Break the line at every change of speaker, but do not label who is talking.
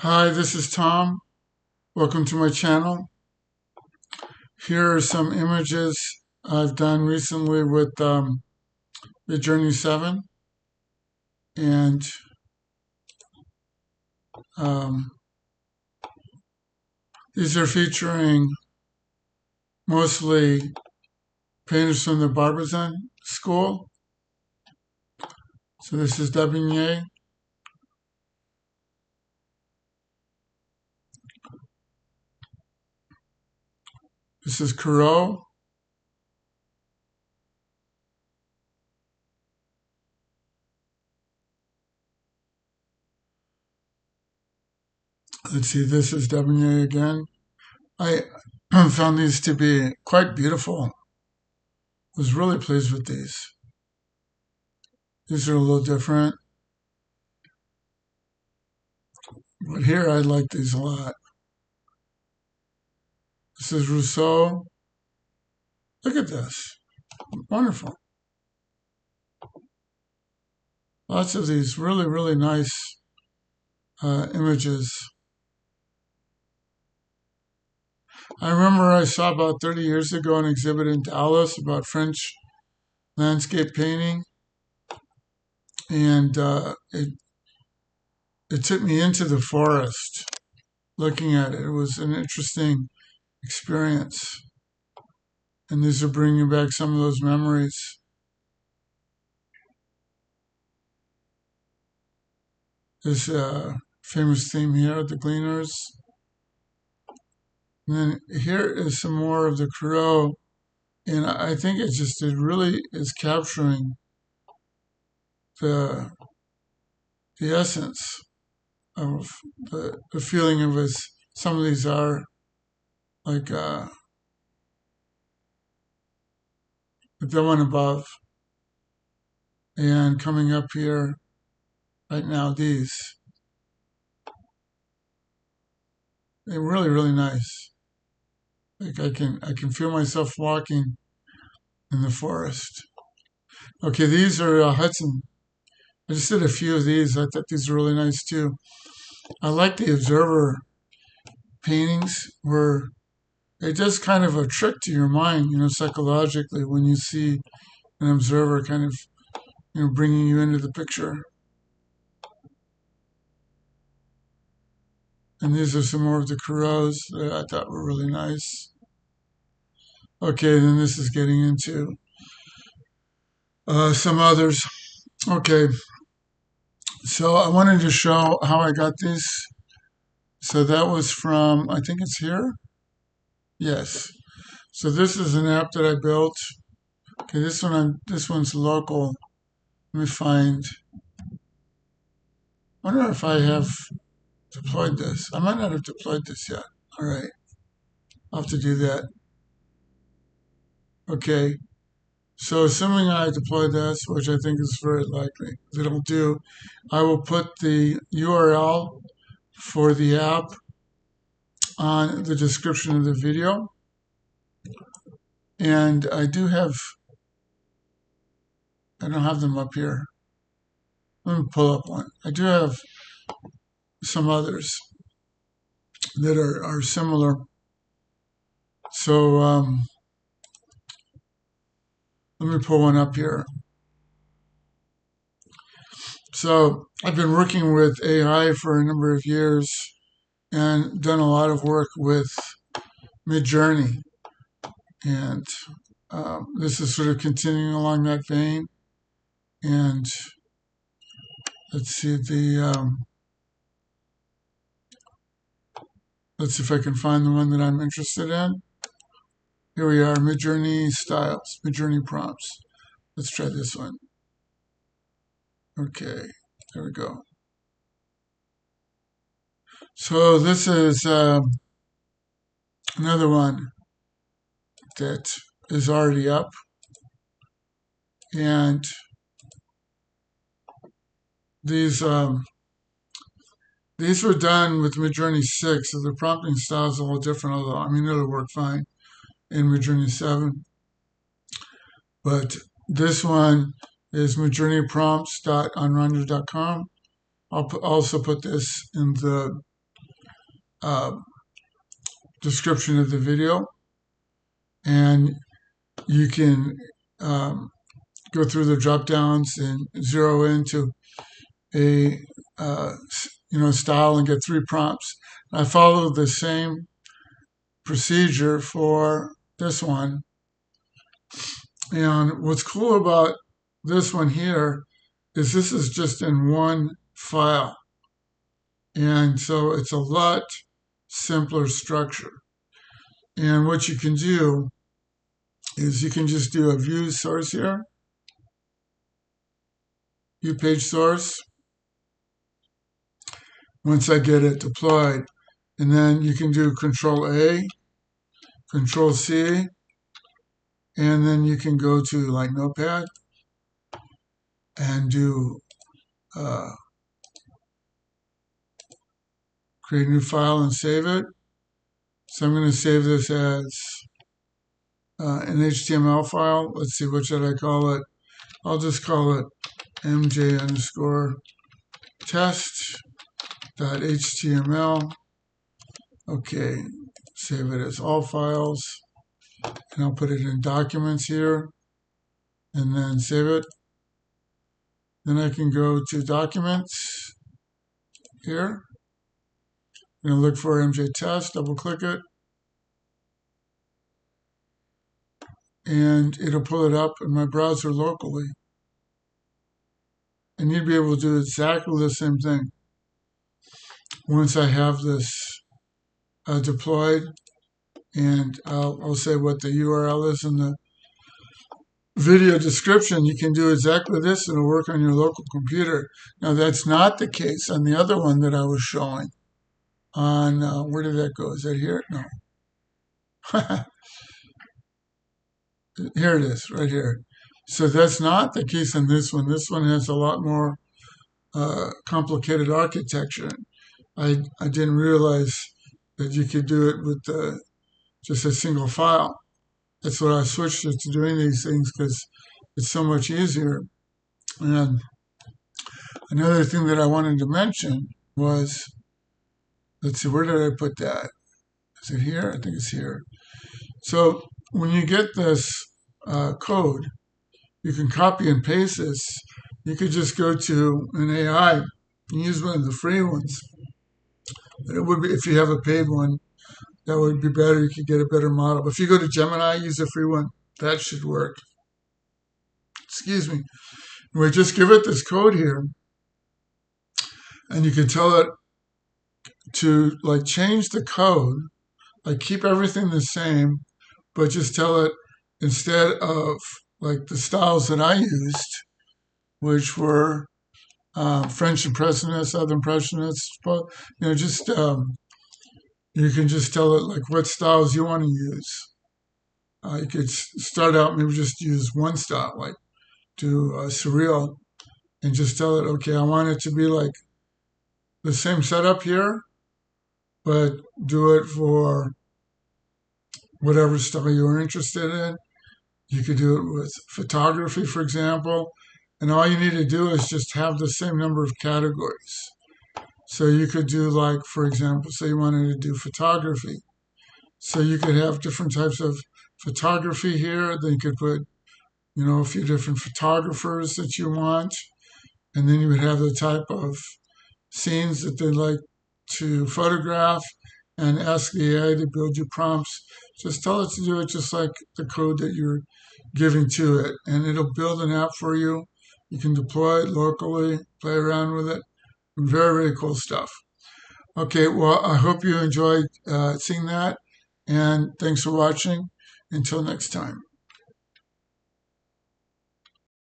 Hi, this is Tom. Welcome to my channel. Here are some images I've done recently with Midjourney 7. And um, these are featuring mostly painters from the Barbizon School. So this is Dabigne. This is Corot. Let's see, this is Dabigne again. I found these to be quite beautiful. I was really pleased with these. These are a little different. But here I like these a lot. This is Rousseau. Look at this. Wonderful. Lots of these really, really nice images. I remember I saw about 30 years ago an exhibit in Dallas about French landscape painting, and it took me into the forest looking at it. It was an interesting experience, and these are bringing back some of those memories. This famous theme here, the Gleaners. And then here is some more of the Corot, and I think it really is capturing the essence of the feeling of us. Some of these are like the one above, and coming up here right now, these. They're really, really nice. Like I can feel myself walking in the forest. Okay, these are Hudson. I just did a few of these. I thought these were really nice too. I like the observer paintings where it does kind of a trick to your mind, psychologically when you see an observer kind of, bringing you into the picture. And these are some more of the Corots that I thought were really nice. Okay, then this is getting into some others. Okay, so I wanted to show how I got these. So that was from, I think it's here. Yes. So this is an app that I built. Okay, this one's local. Let me find. I wonder if I have deployed this. I might not have deployed this yet. All right, I'll have to do that. Okay, so assuming I deploy this, which I think is very likely that it'll do, I will put the URL for the app on the description of the video. And I don't have them up here. Let me pull up one. I do have some others that are similar. So let me pull one up here. So I've been working with AI for a number of years and done a lot of work with Midjourney. And this is sort of continuing along that vein. And let's see let's see if I can find the one that I'm interested in. Here we are, Midjourney styles, Midjourney prompts. Let's try this one. Okay, there we go. So this is another one that is already up. And these were done with Midjourney 6, so the prompting style is a little different, although, I mean, it'll work fine in Midjourney 7. But this one is midjourneyprompts.onronder.com. I'll also put this in the uh, description of the video, and you can go through the drop downs and zero into a style and get 3 prompts. I followed the same procedure for this one. And what's cool about this one here is this is just in one file. And so it's a lot simpler structure. And what you can do is you can just do a view source here, view page source, once I get it deployed. And then you can do Control A, Control C, and then you can go to like Notepad and do create a new file and save it. So I'm going to save this as an HTML file. Let's see, what should I call it? I'll just call it mj_test.html. Okay, save it as all files. And I'll put it in documents here and then save it. Then I can go to documents here. I'm going to look for MJ test, double click it. And it'll pull it up in my browser locally. And you'd be able to do exactly the same thing once I have this deployed. And I'll say what the URL is in the video description. You can do exactly this and it'll work on your local computer. Now that's not the case on the other one that I was showing. On, where did that go? Is that here? No. Here it is, right here. So that's not the case in this one. This one has a lot more complicated architecture. I didn't realize that you could do it with just a single file. That's what I switched it to doing these things because it's so much easier. And another thing that I wanted to mention was, let's see, where did I put that? Is it here? I think it's here. So when you get this code, you can copy and paste this. You could just go to an AI and use one of the free ones. But it would be, if you have a paid one, that would be better. You could get a better model. But if you go to Gemini, use a free one. That should work. Excuse me. We just give it this code here, and you can tell it to like change the code, like keep everything the same, but just tell it instead of like the styles that I used, which were French Impressionists, Southern Impressionists, just you can just tell it like what styles you want to use. You could start out maybe just use one style, like do surreal, and just tell it, okay, I want it to be like the same setup here, but do it for whatever style you're interested in. You could do it with photography, for example, and all you need to do is just have the same number of categories. So you could do like, for example, say you wanted to do photography. So you could have different types of photography here. Then you could put, a few different photographers that you want. And then you would have the type of scenes that they like to photograph and ask the AI to build you prompts. Just tell it to do it just like the code that you're giving to it. And it'll build an app for you. You can deploy it locally, play around with it. Very, very cool stuff. Okay, well, I hope you enjoyed seeing that. And thanks for watching. Until next time.